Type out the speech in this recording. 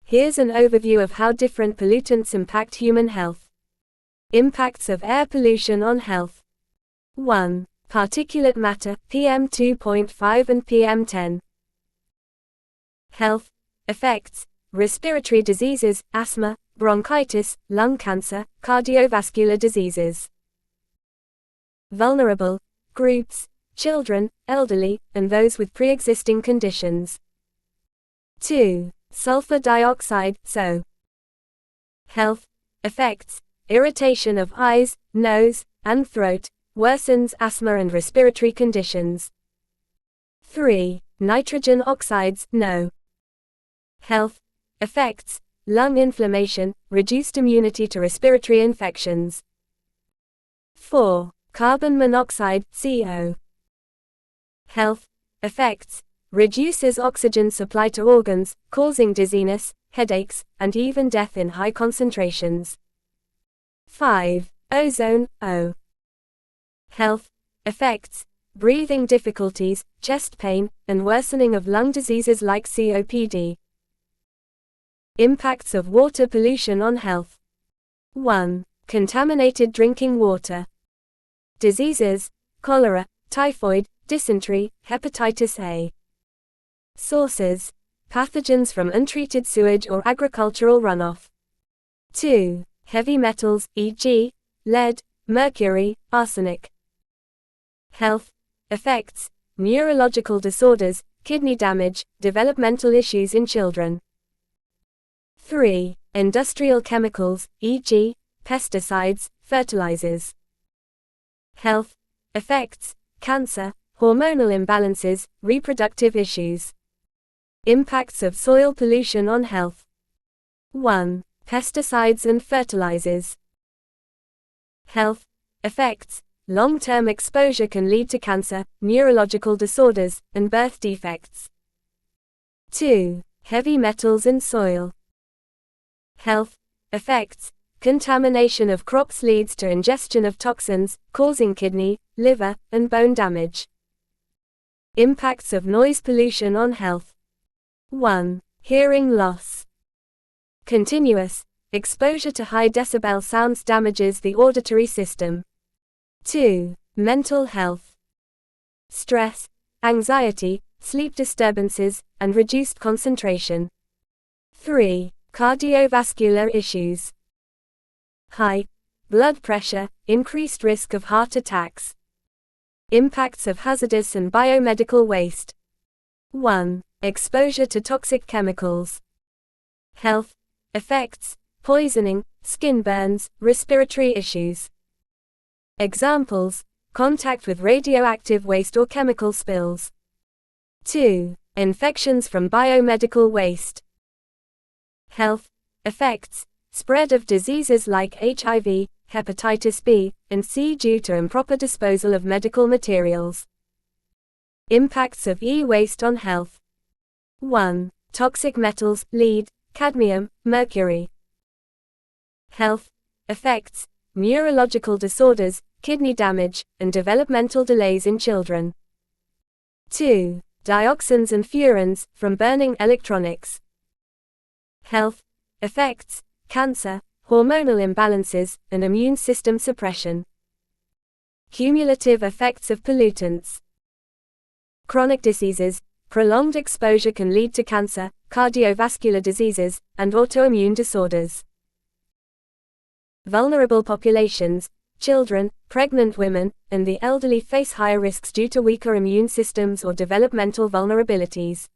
Here's an overview of how different pollutants impact human health. Impacts of air pollution on health. 1. Particulate matter, PM2.5 and PM10. Health effects: respiratory diseases, asthma, bronchitis, lung cancer, cardiovascular diseases. Vulnerable groups: children, elderly, and those with pre-existing conditions. 2. Sulfur dioxide, SO. Health effects: irritation of eyes, nose, and throat, worsens asthma and respiratory conditions. 3. Nitrogen oxides, NO. Health effects: lung inflammation, reduced immunity to respiratory infections. 4. Carbon monoxide, CO. Health effects: reduces oxygen supply to organs, causing dizziness, headaches, and even death in high concentrations. 5. Ozone, O. Health effects: breathing difficulties, chest pain, and worsening of lung diseases like COPD. Impacts of water pollution on health. 1. Contaminated drinking water. Diseases: cholera, typhoid, dysentery, hepatitis A. Sources: pathogens from untreated sewage or agricultural runoff. 2. Heavy metals, e.g., lead, mercury, arsenic. Health effects: neurological disorders, kidney damage, developmental issues in children. 3. Industrial chemicals, e.g., pesticides, fertilizers. Health effects: cancer, hormonal imbalances, reproductive issues. Impacts of soil pollution on health. 1. Pesticides and fertilizers. Health effects: long-term exposure can lead to cancer, neurological disorders, and birth defects. 2. Heavy metals in soil. Health effects: contamination of crops leads to ingestion of toxins, causing kidney, liver, and bone damage. Impacts of noise pollution on health. 1. Hearing loss. Continuous exposure to high decibel sounds damages the auditory system. 2. Mental health. Stress, anxiety, sleep disturbances, and reduced concentration. 3. Cardiovascular issues. High blood pressure, increased risk of heart attacks. Impacts of hazardous and biomedical waste. 1. Exposure to toxic chemicals. Health effects: poisoning, skin burns, respiratory issues. Examples: contact with radioactive waste or chemical spills. 2. Infections from biomedical waste. Health effects: spread of diseases like HIV, hepatitis B, and C due to improper disposal of medical materials. Impacts of e-waste on health. 1. Toxic metals, lead, cadmium, mercury. Health effects: neurological disorders, kidney damage, and developmental delays in children. 2. Dioxins and furans, from burning electronics. Health effects: cancer, hormonal imbalances, and immune system suppression. Cumulative effects of pollutants. Chronic diseases: prolonged exposure can lead to cancer, cardiovascular diseases, and autoimmune disorders. Vulnerable populations: children, pregnant women, and the elderly face higher risks due to weaker immune systems or developmental vulnerabilities.